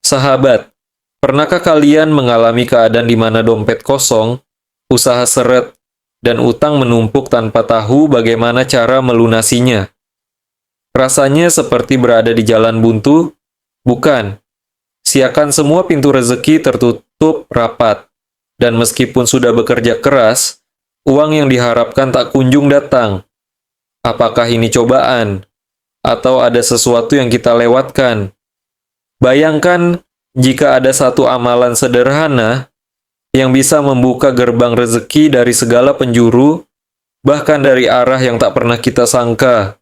Sahabat, pernahkah kalian mengalami keadaan di mana dompet kosong, usaha seret, dan utang menumpuk tanpa tahu bagaimana cara melunasinya? Rasanya seperti berada di jalan buntu? Bukan. Siakan semua pintu rezeki tertutup rapat. Dan meskipun sudah bekerja keras, uang yang diharapkan tak kunjung datang. Apakah ini cobaan? Atau ada sesuatu yang kita lewatkan? Bayangkan jika ada satu amalan sederhana yang bisa membuka gerbang rezeki dari segala penjuru, bahkan dari arah yang tak pernah kita sangka.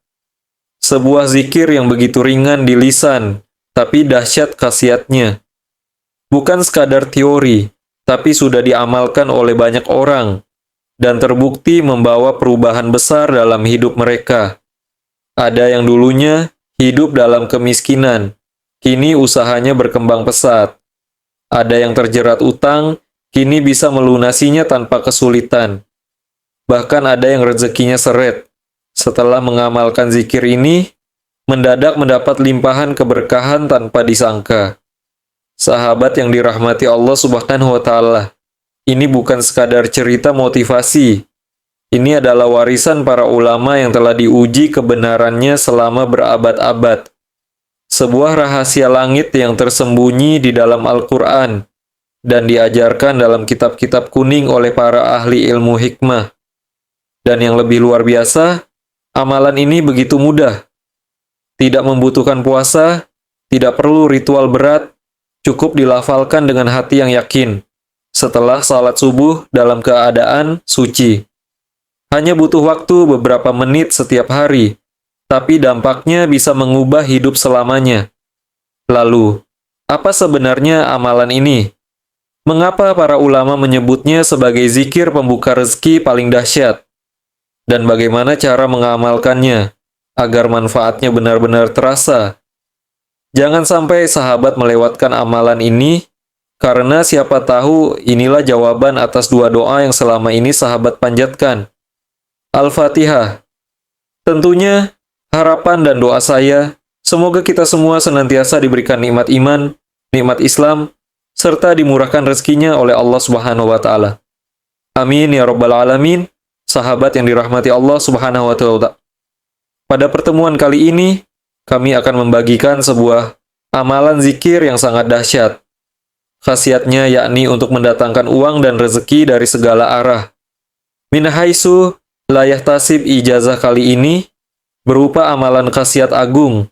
Sebuah zikir yang begitu ringan di lisan, tapi dahsyat khasiatnya. Bukan sekadar teori, tapi sudah diamalkan oleh banyak orang, dan terbukti membawa perubahan besar dalam hidup mereka. Ada yang dulunya hidup dalam kemiskinan, kini usahanya berkembang pesat. Ada yang terjerat utang, kini bisa melunasinya tanpa kesulitan. Bahkan ada yang rezekinya seret. Setelah mengamalkan zikir ini, mendadak mendapat limpahan keberkahan tanpa disangka. Sahabat yang dirahmati Allah Subhanahu wa Ta'ala, ini bukan sekadar cerita motivasi. Ini adalah warisan para ulama yang telah diuji kebenarannya selama berabad-abad. Sebuah rahasia langit yang tersembunyi di dalam Al-Quran dan diajarkan dalam kitab-kitab kuning oleh para ahli ilmu hikmah. Dan yang lebih luar biasa, amalan ini begitu mudah. Tidak membutuhkan puasa, tidak perlu ritual berat, cukup dilafalkan dengan hati yang yakin. Setelah salat subuh dalam keadaan suci. Hanya butuh waktu beberapa menit setiap hari, tapi dampaknya bisa mengubah hidup selamanya. Lalu, apa sebenarnya amalan ini? Mengapa para ulama menyebutnya sebagai zikir pembuka rezeki paling dahsyat? Dan bagaimana cara mengamalkannya, agar manfaatnya benar-benar terasa? Jangan sampai sahabat melewatkan amalan ini, karena siapa tahu inilah jawaban atas dua doa yang selama ini sahabat panjatkan. Al-Fatihah. Tentunya, harapan dan doa saya, semoga kita semua senantiasa diberikan nikmat iman, nikmat Islam, serta dimurahkan rezekinya oleh Allah Subhanahu wa Ta'ala. Amin ya Rabbal Alamin. Sahabat yang dirahmati Allah Subhanahu wa Ta'ala. Pada pertemuan kali ini, kami akan membagikan sebuah amalan zikir yang sangat dahsyat. Khasiatnya yakni untuk mendatangkan uang dan rezeki dari segala arah. Min haitsu la yahtasib ijazah kali ini berupa amalan khasiat agung,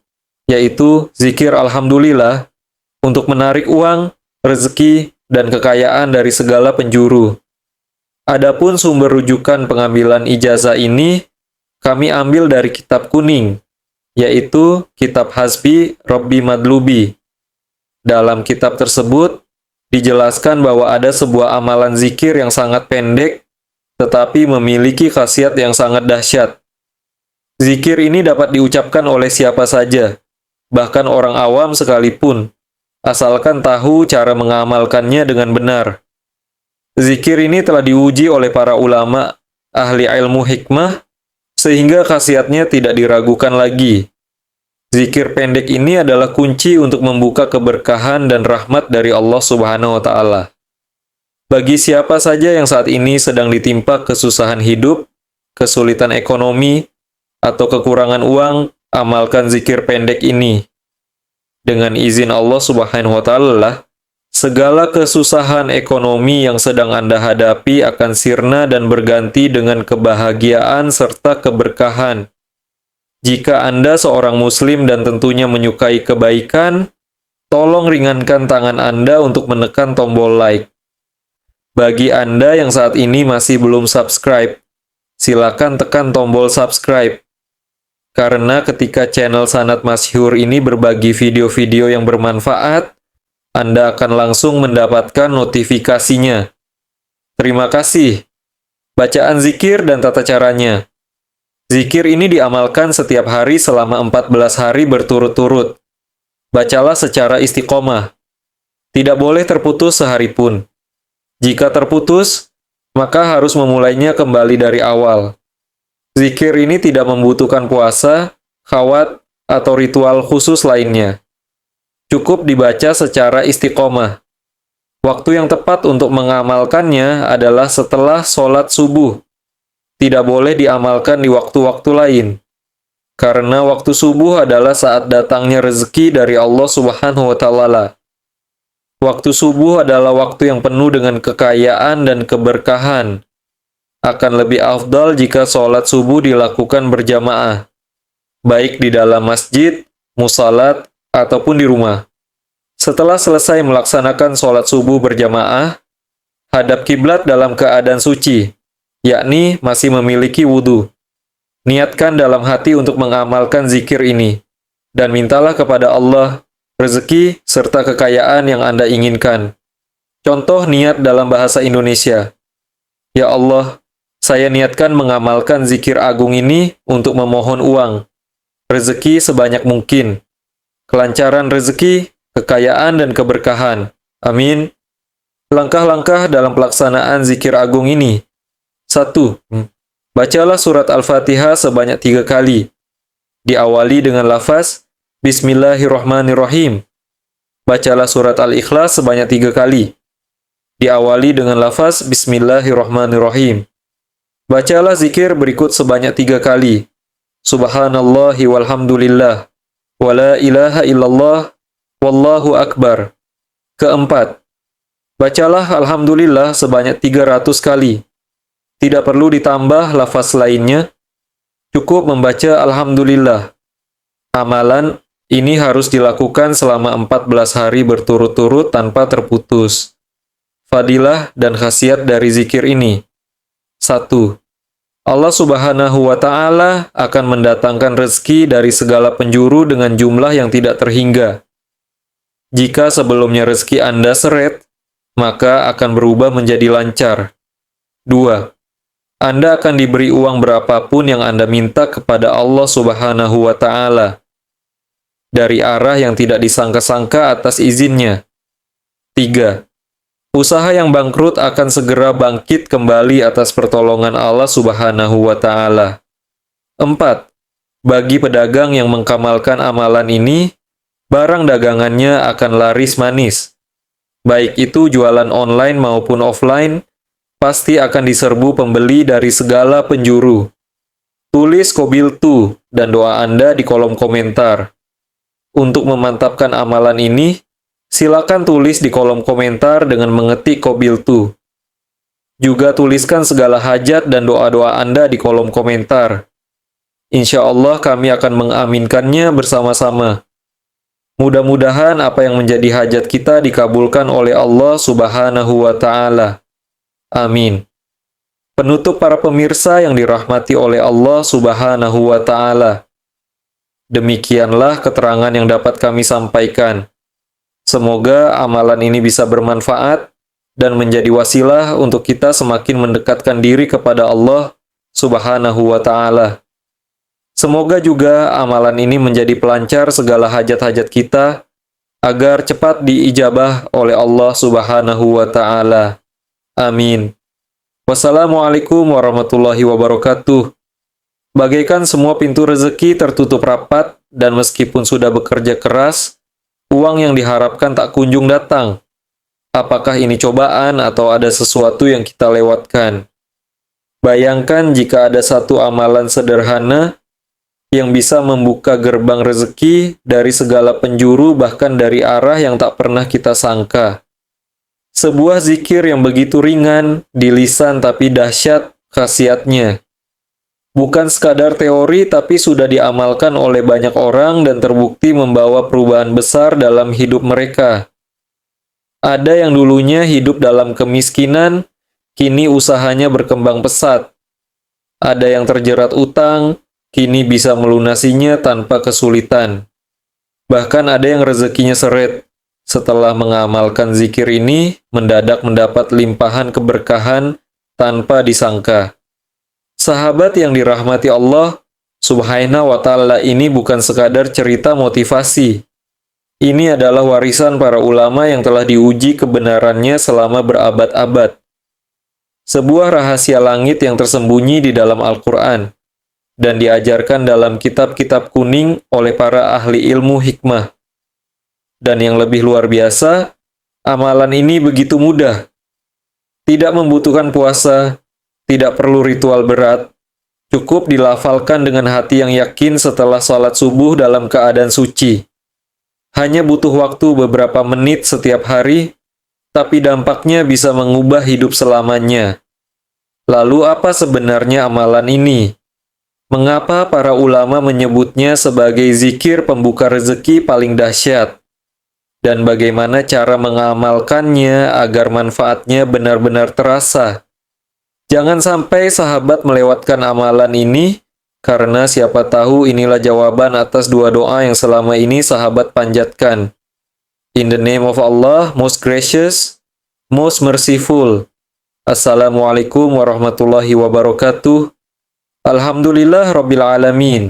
yaitu zikir Alhamdulillah untuk menarik uang, rezeki, dan kekayaan dari segala penjuru. Adapun sumber rujukan pengambilan ijazah ini kami ambil dari kitab kuning, yaitu Kitab Hasbi Rabbi Madlubi. Dalam kitab tersebut, dijelaskan bahwa ada sebuah amalan zikir yang sangat pendek, tetapi memiliki khasiat yang sangat dahsyat. Zikir ini dapat diucapkan oleh siapa saja, bahkan orang awam sekalipun, asalkan tahu cara mengamalkannya dengan benar. Zikir ini telah diuji oleh para ulama, ahli ilmu hikmah, sehingga khasiatnya tidak diragukan lagi. Zikir pendek ini adalah kunci untuk membuka keberkahan dan rahmat dari Allah Subhanahu wa Ta'ala. Bagi siapa saja yang saat ini sedang ditimpa kesusahan hidup, kesulitan ekonomi, atau kekurangan uang, amalkan zikir pendek ini. Dengan izin Allah Subhanahu wa Ta'ala, segala kesusahan ekonomi yang sedang Anda hadapi akan sirna dan berganti dengan kebahagiaan serta keberkahan. Jika Anda seorang Muslim dan tentunya menyukai kebaikan, tolong ringankan tangan Anda untuk menekan tombol like. Bagi Anda yang saat ini masih belum subscribe, silakan tekan tombol subscribe. Karena ketika channel Sanad Masyhur ini berbagi video-video yang bermanfaat, Anda akan langsung mendapatkan notifikasinya. Terima kasih. Bacaan zikir dan tata caranya. Zikir ini diamalkan setiap hari selama 14 hari berturut-turut. Bacalah secara istiqomah. Tidak boleh terputus sehari pun. Jika terputus, maka harus memulainya kembali dari awal. Zikir ini tidak membutuhkan puasa, khawat, atau ritual khusus lainnya. Cukup dibaca secara istiqomah. Waktu yang tepat untuk mengamalkannya adalah setelah sholat subuh. Tidak boleh diamalkan di waktu-waktu lain. Karena waktu subuh adalah saat datangnya rezeki dari Allah Subhanahu wa Ta'ala. Waktu subuh adalah waktu yang penuh dengan kekayaan dan keberkahan. Akan lebih afdal jika sholat subuh dilakukan berjamaah, baik di dalam masjid, musalat, ataupun di rumah. Setelah selesai melaksanakan sholat subuh berjamaah, hadap kiblat dalam keadaan suci, yakni masih memiliki wudhu. Niatkan dalam hati untuk mengamalkan zikir ini, dan mintalah kepada Allah rezeki serta kekayaan yang Anda inginkan. Contoh niat dalam bahasa Indonesia. Ya Allah, saya niatkan mengamalkan zikir agung ini untuk memohon uang, rezeki sebanyak mungkin, kelancaran rezeki, kekayaan dan keberkahan. Amin. Langkah-langkah dalam pelaksanaan zikir agung ini. 1. Bacalah surat Al-Fatihah sebanyak 3 kali. Diawali dengan lafaz Bismillahirrahmanirrahim. Bacalah surat Al-Ikhlas sebanyak 3 kali. Diawali dengan lafaz Bismillahirrahmanirrahim. Bacalah zikir berikut sebanyak 3 kali. Subhanallahi walhamdulillah. Wa la ilaha illallah. Wallahu akbar. Keempat, bacalah Alhamdulillah sebanyak 300 kali. Tidak perlu ditambah lafaz lainnya, cukup membaca Alhamdulillah. Amalan ini harus dilakukan selama 14 hari berturut-turut tanpa terputus. Fadilah dan khasiat dari zikir ini. 1. Allah Subhanahu wa Ta'ala akan mendatangkan rezeki dari segala penjuru dengan jumlah yang tidak terhingga. Jika sebelumnya rezeki Anda seret, maka akan berubah menjadi lancar. 2. Anda akan diberi uang berapapun yang Anda minta kepada Allah Subhanahu wa Ta'ala, dari arah yang tidak disangka-sangka atas izinnya. 3. Usaha yang bangkrut akan segera bangkit kembali atas pertolongan Allah Subhanahu wa Ta'ala. 4. Bagi pedagang yang mengkamalkan amalan ini, barang dagangannya akan laris manis. Baik itu jualan online maupun offline, pasti akan diserbu pembeli dari segala penjuru. Tulis qabiltu dan doa Anda di kolom komentar. Untuk memantapkan amalan ini, silakan tulis di kolom komentar dengan mengetik qabiltu. Juga tuliskan segala hajat dan doa-doa Anda di kolom komentar. Insya Allah kami akan mengaminkannya bersama-sama. Mudah-mudahan apa yang menjadi hajat kita dikabulkan oleh Allah Subhanahu wa Ta'ala. Amin. Penutup para pemirsa yang dirahmati oleh Allah Subhanahu wa Ta'ala. Demikianlah keterangan yang dapat kami sampaikan. Semoga amalan ini bisa bermanfaat dan menjadi wasilah untuk kita semakin mendekatkan diri kepada Allah Subhanahu wa Ta'ala. Semoga juga amalan ini menjadi pelancar segala hajat-hajat kita agar cepat diijabah oleh Allah Subhanahu wa Ta'ala. Amin. Wassalamualaikum warahmatullahi wabarakatuh. Bagaikan semua pintu rezeki tertutup rapat dan meskipun sudah bekerja keras, uang yang diharapkan tak kunjung datang. Apakah ini cobaan atau ada sesuatu yang kita lewatkan? Bayangkan jika ada satu amalan sederhana yang bisa membuka gerbang rezeki dari segala penjuru bahkan dari arah yang tak pernah kita sangka. Sebuah zikir yang begitu ringan di lisan tapi dahsyat khasiatnya. Bukan sekadar teori tapi sudah diamalkan oleh banyak orang dan terbukti membawa perubahan besar dalam hidup mereka. Ada yang dulunya hidup dalam kemiskinan, kini usahanya berkembang pesat. Ada yang terjerat utang, kini bisa melunasinya tanpa kesulitan. Bahkan ada yang rezekinya seret. Setelah mengamalkan zikir ini, mendadak mendapat limpahan keberkahan tanpa disangka. Sahabat yang dirahmati Allah Subhanahu wa Ta'ala ini bukan sekadar cerita motivasi. Ini adalah warisan para ulama yang telah diuji kebenarannya selama berabad-abad. Sebuah rahasia langit yang tersembunyi di dalam Al-Quran dan diajarkan dalam kitab-kitab kuning oleh para ahli ilmu hikmah. Dan yang lebih luar biasa, amalan ini begitu mudah. Tidak membutuhkan puasa, tidak perlu ritual berat, cukup dilafalkan dengan hati yang yakin setelah sholat subuh dalam keadaan suci. Hanya butuh waktu beberapa menit setiap hari, tapi dampaknya bisa mengubah hidup selamanya. Lalu apa sebenarnya amalan ini? Mengapa para ulama menyebutnya sebagai zikir pembuka rezeki paling dahsyat? Dan bagaimana cara mengamalkannya agar manfaatnya benar-benar terasa? Jangan sampai sahabat melewatkan amalan ini, karena siapa tahu inilah jawaban atas dua doa yang selama ini sahabat panjatkan. In the name of Allah, most gracious, most merciful. Assalamualaikum warahmatullahi wabarakatuh. Alhamdulillah Rabbil Alamin.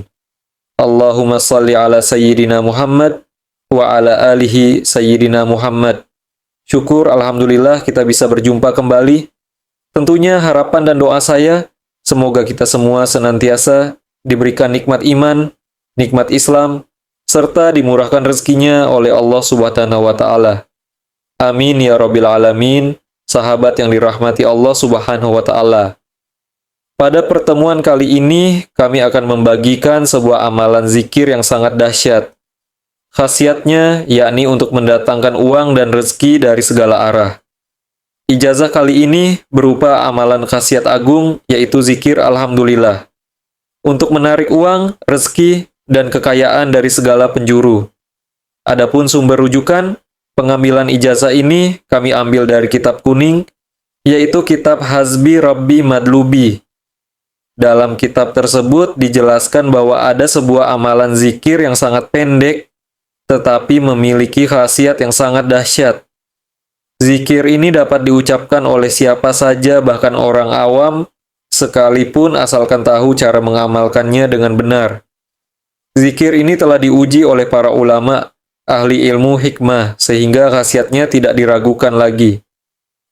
Allahumma salli ala Sayyidina Muhammad wa ala alihi Sayyidina Muhammad. Syukur Alhamdulillah kita bisa berjumpa kembali. Tentunya harapan dan doa saya, semoga kita semua senantiasa diberikan nikmat iman, nikmat Islam, serta dimurahkan rezekinya oleh Allah Subhanahu wa Ta'ala. Amin ya Rabbil Alamin, sahabat yang dirahmati Allah Subhanahu wa Ta'ala. Pada pertemuan kali ini, kami akan membagikan sebuah amalan zikir yang sangat dahsyat. Khasiatnya yakni untuk mendatangkan uang dan rezeki dari segala arah. Ijazah kali ini berupa amalan khasiat agung, yaitu zikir Alhamdulillah. Untuk menarik uang, rezeki, dan kekayaan dari segala penjuru. Adapun sumber rujukan, pengambilan ijazah ini kami ambil dari kitab kuning, yaitu kitab Hazbi Rabbi Madlubi. Dalam kitab tersebut dijelaskan bahwa ada sebuah amalan zikir yang sangat pendek, tetapi memiliki khasiat yang sangat dahsyat. Zikir ini dapat diucapkan oleh siapa saja, bahkan orang awam, sekalipun asalkan tahu cara mengamalkannya dengan benar. Zikir ini telah diuji oleh para ulama, ahli ilmu hikmah, sehingga khasiatnya tidak diragukan lagi.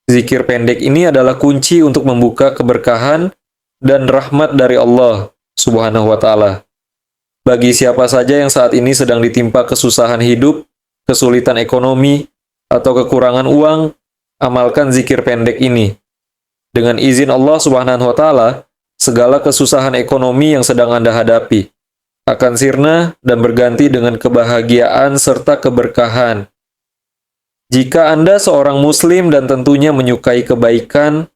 Zikir pendek ini adalah kunci untuk membuka keberkahan dan rahmat dari Allah Subhanahu wa Ta'ala. Bagi siapa saja yang saat ini sedang ditimpa kesusahan hidup, kesulitan ekonomi, atau kekurangan uang, amalkan zikir pendek ini. Dengan izin Allah Subhanahu wa Ta'ala, segala kesusahan ekonomi yang sedang Anda hadapi akan sirna dan berganti dengan kebahagiaan serta keberkahan. Jika Anda seorang Muslim dan tentunya menyukai kebaikan,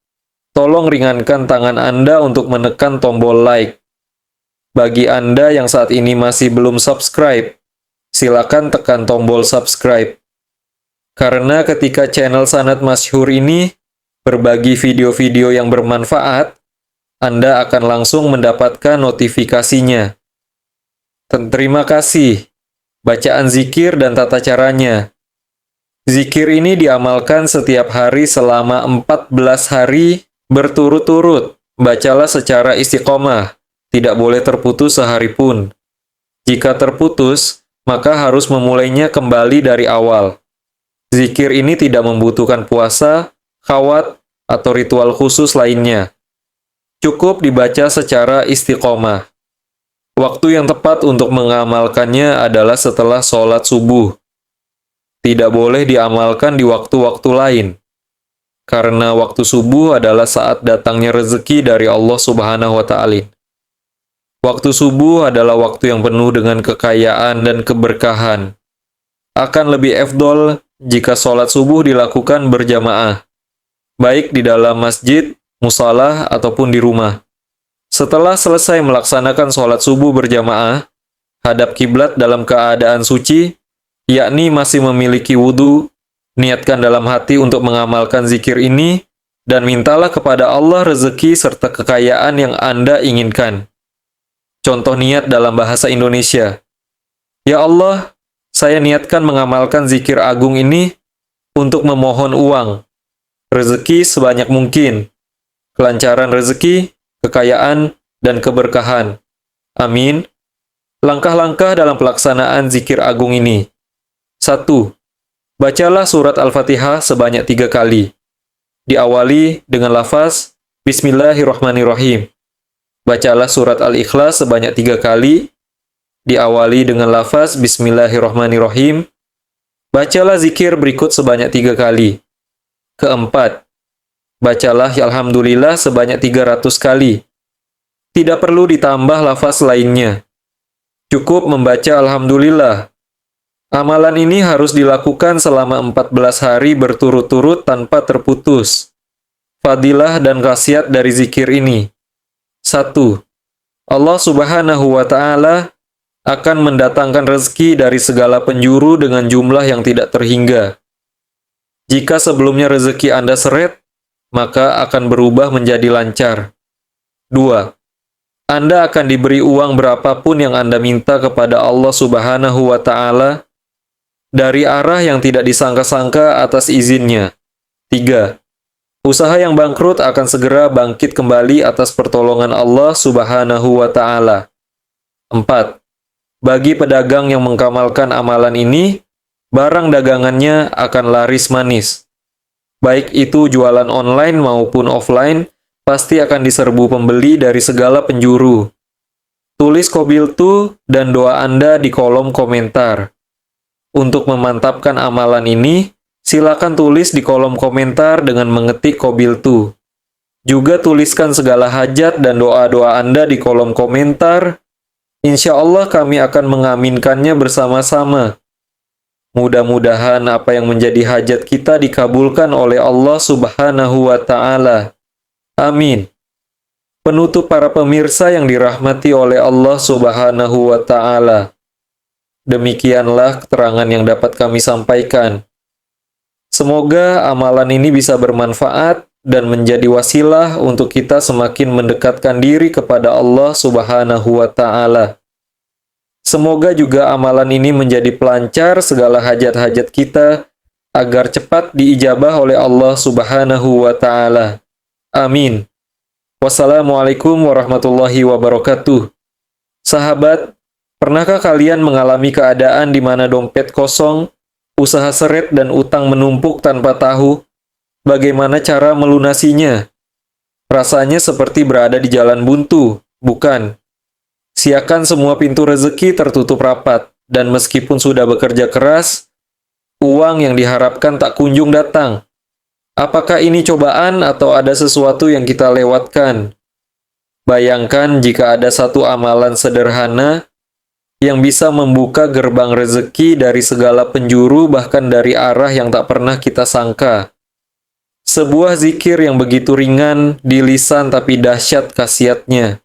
tolong ringankan tangan Anda untuk menekan tombol like. Bagi Anda yang saat ini masih belum subscribe, silakan tekan tombol subscribe. Karena ketika channel Sanad Masyhur ini berbagi video-video yang bermanfaat, Anda akan langsung mendapatkan notifikasinya. Terima kasih. Bacaan zikir dan tata caranya. Zikir ini diamalkan setiap hari selama 14 hari berturut-turut. Bacalah secara istiqomah. Tidak boleh terputus sehari pun. Jika terputus, maka harus memulainya kembali dari awal. Zikir ini tidak membutuhkan puasa, khawat, atau ritual khusus lainnya. Cukup dibaca secara istiqomah. Waktu yang tepat untuk mengamalkannya adalah setelah sholat subuh. Tidak boleh diamalkan di waktu-waktu lain. Karena waktu subuh adalah saat datangnya rezeki dari Allah Subhanahu wa Ta'ala. Waktu subuh adalah waktu yang penuh dengan kekayaan dan keberkahan. Akan lebih afdol jika sholat subuh dilakukan berjamaah, baik di dalam masjid, musalah, ataupun di rumah. Setelah selesai melaksanakan sholat subuh berjamaah, hadap kiblat dalam keadaan suci, yakni masih memiliki wudhu, niatkan dalam hati untuk mengamalkan zikir ini, dan mintalah kepada Allah rezeki serta kekayaan yang Anda inginkan. Contoh niat dalam bahasa Indonesia. Ya Allah, saya niatkan mengamalkan zikir agung ini untuk memohon uang, rezeki sebanyak mungkin, kelancaran rezeki, kekayaan, dan keberkahan. Amin. Langkah-langkah dalam pelaksanaan zikir agung ini. 1. Bacalah surat Al-Fatihah sebanyak 3 kali. Diawali dengan lafaz Bismillahirrahmanirrahim. Bacalah surat Al-Ikhlas sebanyak 3 kali. Diawali dengan lafaz Bismillahirrahmanirrahim. Bacalah zikir berikut sebanyak 3 kali. Keempat, bacalah Alhamdulillah sebanyak 300 kali. Tidak perlu ditambah lafaz lainnya. Cukup membaca Alhamdulillah. Amalan ini harus dilakukan selama 14 hari berturut-turut tanpa terputus. Fadilah dan khasiat dari zikir ini. 1. Allah Subhanahu wa Ta'ala akan mendatangkan rezeki dari segala penjuru dengan jumlah yang tidak terhingga. Jika sebelumnya rezeki Anda seret, maka akan berubah menjadi lancar. 2. Anda akan diberi uang berapapun yang Anda minta kepada Allah Subhanahu wa Ta'ala dari arah yang tidak disangka-sangka atas izinnya. 3. Usaha yang bangkrut akan segera bangkit kembali atas pertolongan Allah Subhanahu wa Ta'ala. 4. Bagi pedagang yang mengamalkan amalan ini, barang dagangannya akan laris manis. Baik itu jualan online maupun offline, pasti akan diserbu pembeli dari segala penjuru. Tulis qabiltu dan doa Anda di kolom komentar. Untuk memantapkan amalan ini, silakan tulis di kolom komentar dengan mengetik qabiltu. Juga tuliskan segala hajat dan doa-doa Anda di kolom komentar. Insya Allah kami akan mengaminkannya bersama-sama. Mudah-mudahan apa yang menjadi hajat kita dikabulkan oleh Allah Subhanahu wa Ta'ala. Amin. Penutup para pemirsa yang dirahmati oleh Allah Subhanahu wa Ta'ala. Demikianlah keterangan yang dapat kami sampaikan. Semoga amalan ini bisa bermanfaat dan menjadi wasilah untuk kita semakin mendekatkan diri kepada Allah Subhanahu wa Ta'ala. Semoga juga amalan ini menjadi pelancar segala hajat-hajat kita agar cepat diijabah oleh Allah Subhanahu wa Ta'ala. Amin. Wassalamualaikum warahmatullahi wabarakatuh. Sahabat, pernahkah kalian mengalami keadaan di mana dompet kosong, usaha seret dan utang menumpuk tanpa tahu bagaimana cara melunasinya? Rasanya seperti berada di jalan buntu, bukan? Siakan semua pintu rezeki tertutup rapat, dan meskipun sudah bekerja keras, uang yang diharapkan tak kunjung datang. Apakah ini cobaan atau ada sesuatu yang kita lewatkan? Bayangkan jika ada satu amalan sederhana yang bisa membuka gerbang rezeki dari segala penjuru bahkan dari arah yang tak pernah kita sangka. Sebuah zikir yang begitu ringan di lisan tapi dahsyat khasiatnya.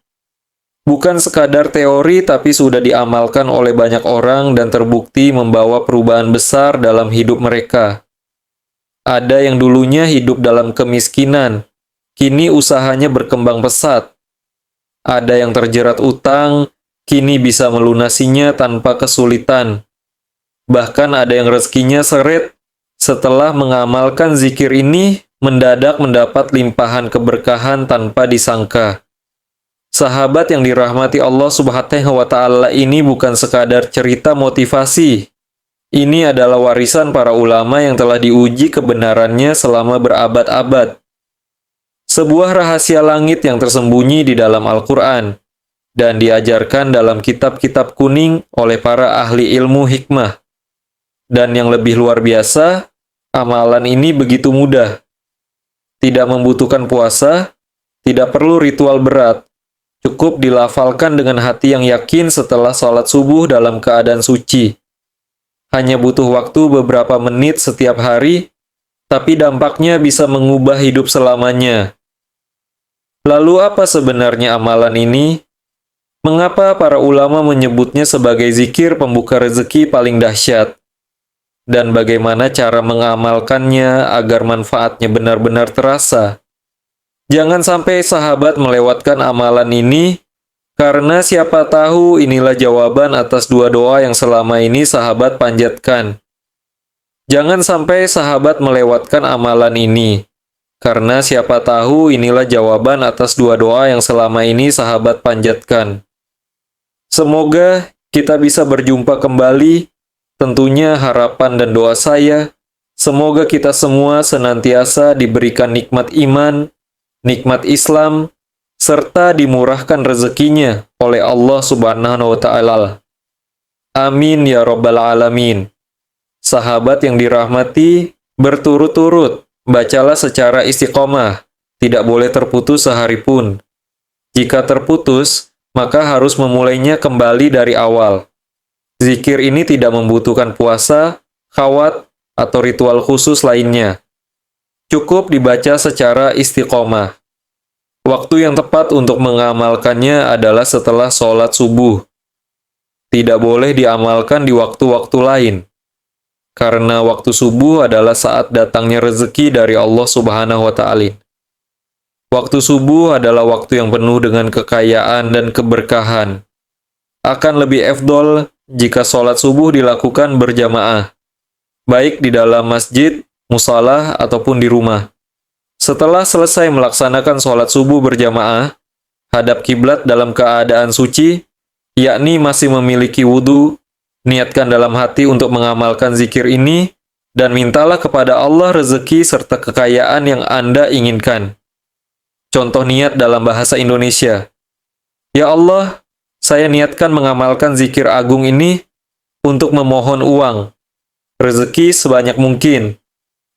Bukan sekadar teori tapi sudah diamalkan oleh banyak orang dan terbukti membawa perubahan besar dalam hidup mereka. Ada yang dulunya hidup dalam kemiskinan, kini usahanya berkembang pesat. Ada yang terjerat utang, kini bisa melunasinya tanpa kesulitan. Bahkan ada yang rezekinya seret, setelah mengamalkan zikir ini, mendadak mendapat limpahan keberkahan tanpa disangka. Sahabat yang dirahmati Allah Subhanahu wa Ta'ala ini bukan sekadar cerita motivasi. Ini adalah warisan para ulama yang telah diuji kebenarannya selama berabad-abad. Sebuah rahasia langit yang tersembunyi di dalam Al-Quran dan diajarkan dalam kitab-kitab kuning oleh para ahli ilmu hikmah. Dan yang lebih luar biasa, amalan ini begitu mudah. Tidak membutuhkan puasa, tidak perlu ritual berat. Cukup dilafalkan dengan hati yang yakin setelah sholat subuh dalam keadaan suci. Hanya butuh waktu beberapa menit setiap hari, tapi dampaknya bisa mengubah hidup selamanya. Lalu apa sebenarnya amalan ini? Mengapa para ulama menyebutnya sebagai zikir pembuka rezeki paling dahsyat? Dan bagaimana cara mengamalkannya agar manfaatnya benar-benar terasa? Jangan sampai sahabat melewatkan amalan ini, karena siapa tahu inilah jawaban atas dua doa yang selama ini sahabat panjatkan. Jangan sampai sahabat melewatkan amalan ini, karena siapa tahu inilah jawaban atas dua doa yang selama ini sahabat panjatkan. Semoga kita bisa berjumpa kembali, tentunya harapan dan doa saya, semoga kita semua senantiasa diberikan nikmat iman, nikmat Islam, serta dimurahkan rezekinya oleh Allah Subhanahu wa Ta'ala. Amin ya Rabbal Alamin. Sahabat yang dirahmati, berturut-turut, bacalah secara istiqomah, tidak boleh terputus sehari pun. Jika terputus, maka harus memulainya kembali dari awal. Zikir ini tidak membutuhkan puasa, khawat, atau ritual khusus lainnya. Cukup dibaca secara istiqomah. Waktu yang tepat untuk mengamalkannya adalah setelah sholat subuh. Tidak boleh diamalkan di waktu-waktu lain. Karena waktu subuh adalah saat datangnya rezeki dari Allah Subhanahu wa Ta'ala. Waktu subuh adalah waktu yang penuh dengan kekayaan dan keberkahan. Akan lebih afdol jika sholat subuh dilakukan berjamaah, baik di dalam masjid, musalah, ataupun di rumah. Setelah selesai melaksanakan sholat subuh berjamaah, hadap kiblat dalam keadaan suci, yakni masih memiliki wudhu, niatkan dalam hati untuk mengamalkan zikir ini, dan mintalah kepada Allah rezeki serta kekayaan yang Anda inginkan. Contoh niat dalam bahasa Indonesia. Ya Allah, saya niatkan mengamalkan zikir agung ini untuk memohon uang, rezeki sebanyak mungkin,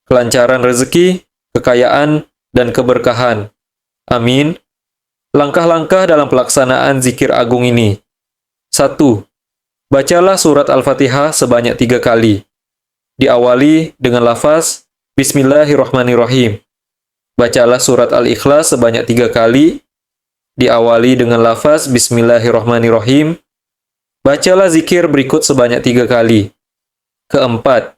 kelancaran rezeki, kekayaan, dan keberkahan. Amin. Langkah-langkah dalam pelaksanaan zikir agung ini. 1. Bacalah surat Al-Fatihah sebanyak 3 kali. Diawali dengan lafaz Bismillahirrahmanirrahim. Bacalah surat Al-Ikhlas sebanyak 3 kali. Diawali dengan lafaz Bismillahirrahmanirrahim. Bacalah zikir berikut sebanyak 3 kali. Keempat,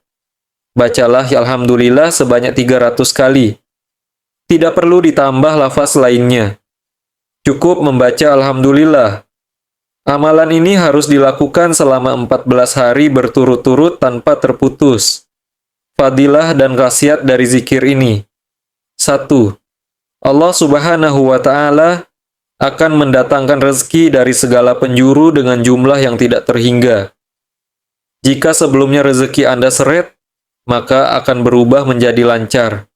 bacalah Alhamdulillah sebanyak 300 kali. Tidak perlu ditambah lafaz lainnya. Cukup membaca Alhamdulillah. Amalan ini harus dilakukan selama 14 hari berturut-turut tanpa terputus. Fadilah dan khasiat dari zikir ini. 1. Allah Subhanahu wa Ta'ala akan mendatangkan rezeki dari segala penjuru dengan jumlah yang tidak terhingga. Jika sebelumnya rezeki Anda seret, maka akan berubah menjadi lancar.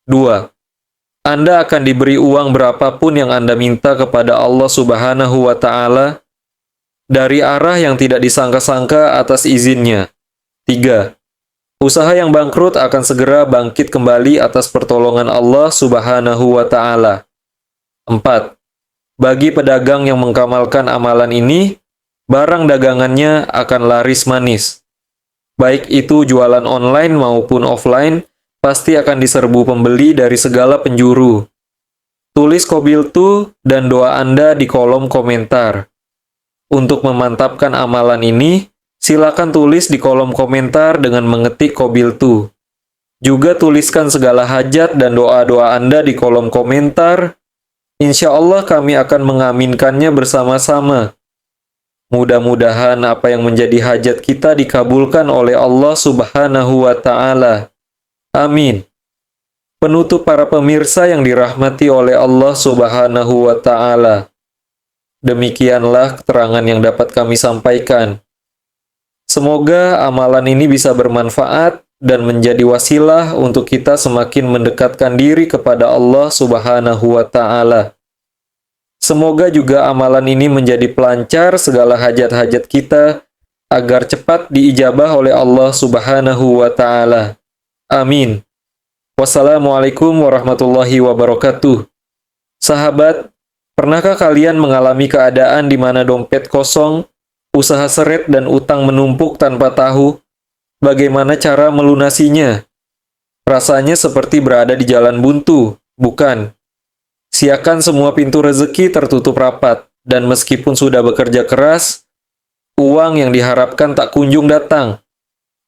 2. Anda akan diberi uang berapapun yang Anda minta kepada Allah Subhanahu wa Ta'ala dari arah yang tidak disangka-sangka atas izinnya. 3. Usaha yang bangkrut akan segera bangkit kembali atas pertolongan Allah Subhanahu wa Ta'ala. 4. Bagi pedagang yang mengamalkan amalan ini, barang dagangannya akan laris manis. Baik itu jualan online maupun offline, pasti akan diserbu pembeli dari segala penjuru. Tulis qabiltu dan doa Anda di kolom komentar. Untuk memantapkan amalan ini, silakan tulis di kolom komentar dengan mengetik qabiltu. Juga tuliskan segala hajat dan doa-doa Anda di kolom komentar. Insya Allah kami akan mengaminkannya bersama-sama. Mudah-mudahan apa yang menjadi hajat kita dikabulkan oleh Allah Subhanahu wa Ta'ala. Amin. Penutup para pemirsa yang dirahmati oleh Allah Subhanahu wa Ta'ala. Demikianlah keterangan yang dapat kami sampaikan. Semoga amalan ini bisa bermanfaat dan menjadi wasilah untuk kita semakin mendekatkan diri kepada Allah Subhanahu wa Ta'ala. Semoga juga amalan ini menjadi pelancar segala hajat-hajat kita agar cepat diijabah oleh Allah Subhanahu wa Ta'ala. Amin. Wassalamualaikum warahmatullahi wabarakatuh. Sahabat, pernahkah kalian mengalami keadaan di mana dompet kosong, usaha seret dan utang menumpuk tanpa tahu bagaimana cara melunasinya? Rasanya seperti berada di jalan buntu, bukan? Siakan semua pintu rezeki tertutup rapat, dan meskipun sudah bekerja keras, uang yang diharapkan tak kunjung datang.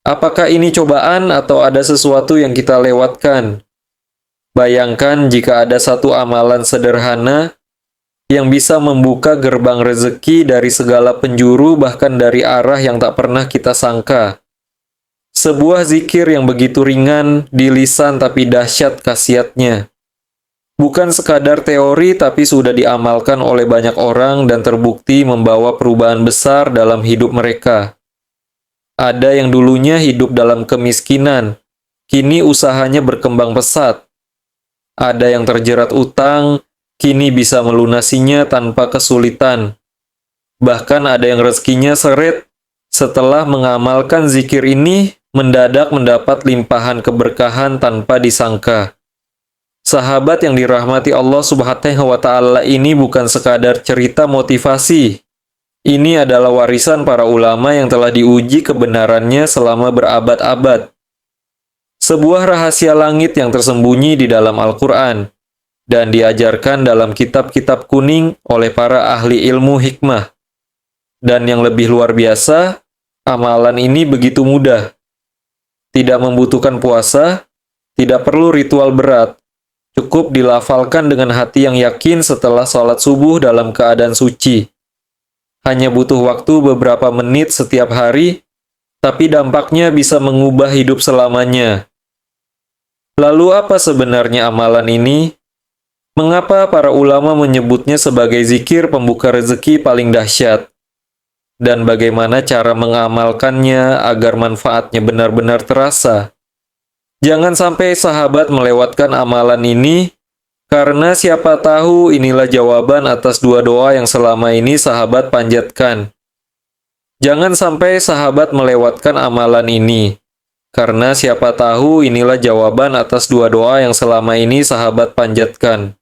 Apakah ini cobaan atau ada sesuatu yang kita lewatkan? Bayangkan jika ada satu amalan sederhana yang bisa membuka gerbang rezeki dari segala penjuru, bahkan dari arah yang tak pernah kita sangka. Sebuah zikir yang begitu ringan di lisan tapi dahsyat khasiatnya. Bukan sekadar teori tapi sudah diamalkan oleh banyak orang dan terbukti membawa perubahan besar dalam hidup mereka. Ada yang dulunya hidup dalam kemiskinan, kini usahanya berkembang pesat. Ada yang terjerat utang, kini bisa melunasinya tanpa kesulitan. Bahkan ada yang rezekinya seret setelah mengamalkan zikir ini mendadak mendapat limpahan keberkahan tanpa disangka. Sahabat yang dirahmati Allah Subhanahu wa Ta'ala ini bukan sekadar cerita motivasi. Ini adalah warisan para ulama yang telah diuji kebenarannya selama berabad-abad. Sebuah rahasia langit yang tersembunyi di dalam Al-Quran dan diajarkan dalam kitab-kitab kuning oleh para ahli ilmu hikmah. Dan yang lebih luar biasa, amalan ini begitu mudah. Tidak membutuhkan puasa, tidak perlu ritual berat. Cukup dilafalkan dengan hati yang yakin setelah sholat subuh dalam keadaan suci. Hanya butuh waktu beberapa menit setiap hari, tapi dampaknya bisa mengubah hidup selamanya. Lalu apa sebenarnya amalan ini? Mengapa para ulama menyebutnya sebagai zikir pembuka rezeki paling dahsyat? Dan bagaimana cara mengamalkannya agar manfaatnya benar-benar terasa? Jangan sampai sahabat melewatkan amalan ini, karena siapa tahu inilah jawaban atas dua doa yang selama ini sahabat panjatkan. Jangan sampai sahabat melewatkan amalan ini, karena siapa tahu inilah jawaban atas dua doa yang selama ini sahabat panjatkan.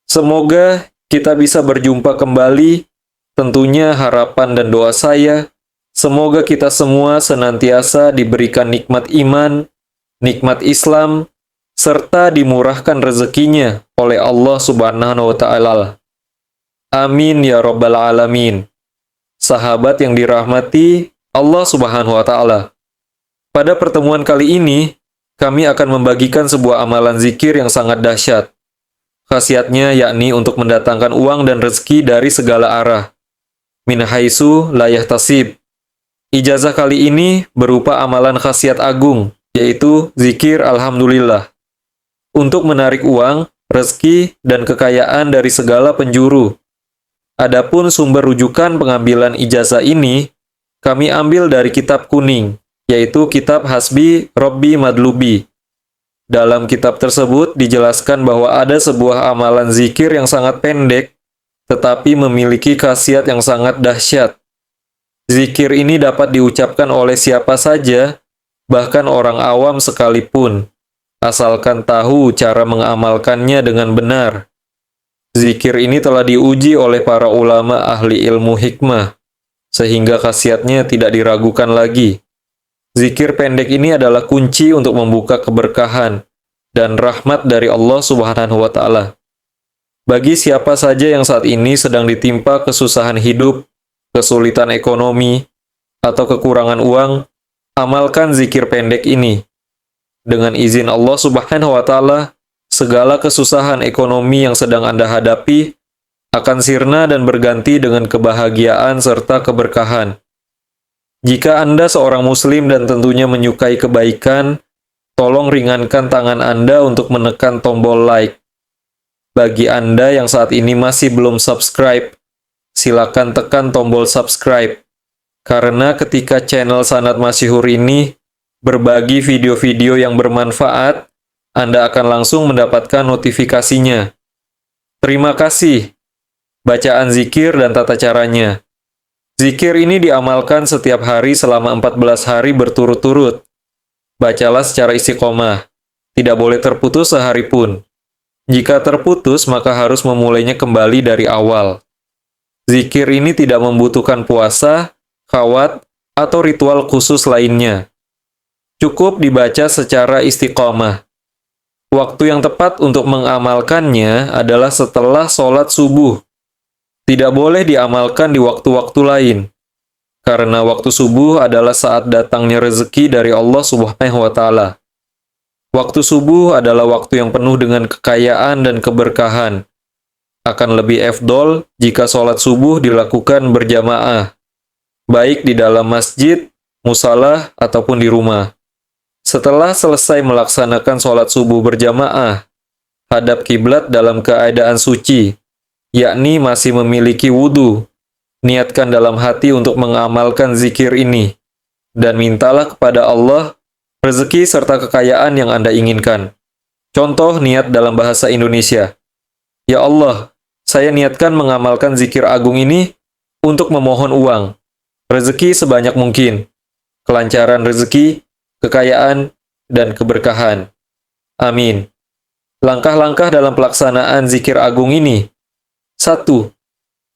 Semoga kita bisa berjumpa kembali, tentunya harapan dan doa saya, semoga kita semua senantiasa diberikan nikmat iman, nikmat Islam, serta dimurahkan rezekinya oleh Allah Subhanahu wa Ta'ala. Amin ya Rabbal Alamin. Sahabat yang dirahmati Allah Subhanahu wa Ta'ala. Pada pertemuan kali ini, kami akan membagikan sebuah amalan zikir yang sangat dahsyat. Khasiatnya yakni untuk mendatangkan uang dan rezeki dari segala arah. Min haitsu la yahtasib. Ijazah kali ini berupa amalan khasiat agung, yaitu zikir Alhamdulillah. Untuk menarik uang, rezeki, dan kekayaan dari segala penjuru. Adapun sumber rujukan pengambilan ijazah ini, kami ambil dari kitab kuning, yaitu kitab Hasbi Robbi Madlubi. Dalam kitab tersebut dijelaskan bahwa ada sebuah amalan zikir yang sangat pendek, tetapi memiliki khasiat yang sangat dahsyat. Zikir ini dapat diucapkan oleh siapa saja, bahkan orang awam sekalipun, asalkan tahu cara mengamalkannya dengan benar. Zikir ini telah diuji oleh para ulama ahli ilmu hikmah, sehingga khasiatnya tidak diragukan lagi. Zikir pendek ini adalah kunci untuk membuka keberkahan dan rahmat dari Allah Subhanahu wa Ta'ala. Bagi siapa saja yang saat ini sedang ditimpa kesusahan hidup, kesulitan ekonomi, atau kekurangan uang, amalkan zikir pendek ini. Dengan izin Allah Subhanahu wa Ta'ala, segala kesusahan ekonomi yang sedang Anda hadapi akan sirna dan berganti dengan kebahagiaan serta keberkahan. Jika Anda seorang Muslim dan tentunya menyukai kebaikan, tolong ringankan tangan Anda untuk menekan tombol like. Bagi Anda yang saat ini masih belum subscribe, silakan tekan tombol subscribe. Karena ketika channel Sanad Masyhur ini berbagi video-video yang bermanfaat, Anda akan langsung mendapatkan notifikasinya. Terima kasih. Bacaan zikir dan tata caranya. Zikir ini diamalkan setiap hari selama 14 hari berturut-turut. Bacalah secara istiqomah. Tidak boleh terputus sehari pun. Jika terputus, maka harus memulainya kembali dari awal. Zikir ini tidak membutuhkan puasa, khawat, atau ritual khusus lainnya. Cukup dibaca secara istiqomah. Waktu yang tepat untuk mengamalkannya adalah setelah sholat subuh. Tidak boleh diamalkan di waktu-waktu lain. Karena waktu subuh adalah saat datangnya rezeki dari Allah Subhanahu wa Ta'ala. Waktu subuh adalah waktu yang penuh dengan kekayaan dan keberkahan. Akan lebih afdol jika sholat subuh dilakukan berjamaah, baik di dalam masjid, musalah, ataupun di rumah. Setelah selesai melaksanakan sholat subuh berjamaah, hadap kiblat dalam keadaan suci, yakni masih memiliki wudhu. Niatkan dalam hati untuk mengamalkan zikir ini, dan mintalah kepada Allah rezeki serta kekayaan yang Anda inginkan. Contoh niat dalam bahasa Indonesia. Ya Allah, saya niatkan mengamalkan zikir agung ini untuk memohon uang, rezeki sebanyak mungkin, kelancaran rezeki, kekayaan, dan keberkahan. Amin. Langkah-langkah dalam pelaksanaan zikir agung ini. 1.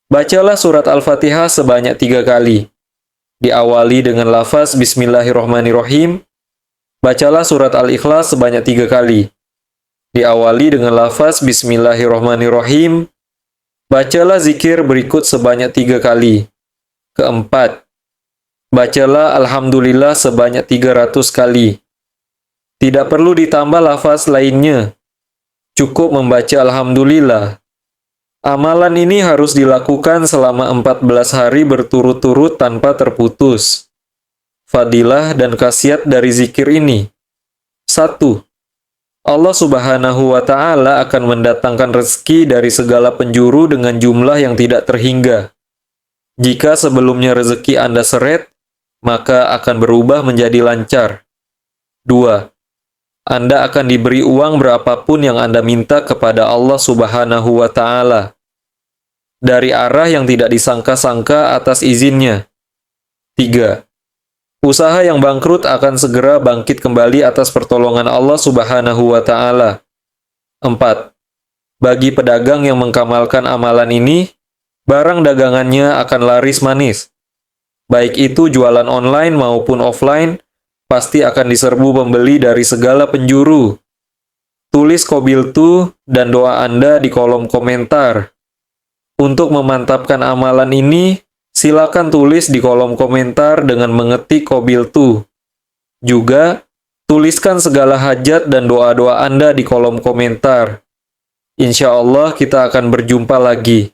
Bacalah surat Al-Fatihah sebanyak 3 kali. Diawali dengan lafaz Bismillahirrohmanirrohim. Bacalah surat Al-Ikhlas sebanyak 3 kali. Diawali dengan lafaz Bismillahirrohmanirrohim. Bacalah zikir berikut sebanyak 3 kali. Keempat, bacalah Alhamdulillah sebanyak 300 kali. Tidak perlu ditambah lafaz lainnya. Cukup membaca Alhamdulillah. Amalan ini harus dilakukan selama 14 hari berturut-turut tanpa terputus. Fadilah dan khasiat dari zikir ini. 1. Allah Subhanahu wa Ta'ala akan mendatangkan rezeki dari segala penjuru dengan jumlah yang tidak terhingga. Jika sebelumnya rezeki Anda seret, maka akan berubah menjadi lancar. 2. Anda akan diberi uang berapapun yang Anda minta kepada Allah Subhanahu wa Ta'ala. Dari arah yang tidak disangka-sangka atas izinnya. 3. Usaha yang bangkrut akan segera bangkit kembali atas pertolongan Allah Subhanahu wa Ta'ala. 4. Bagi pedagang yang mengkamalkan amalan ini, barang dagangannya akan laris manis. Baik itu jualan online maupun offline, pasti akan diserbu pembeli dari segala penjuru. Tulis qabiltu dan doa Anda di kolom komentar. Untuk memantapkan amalan ini, silakan tulis di kolom komentar dengan mengetik qabiltu. Juga, tuliskan segala hajat dan doa-doa Anda di kolom komentar. Insya Allah kita akan berjumpa lagi.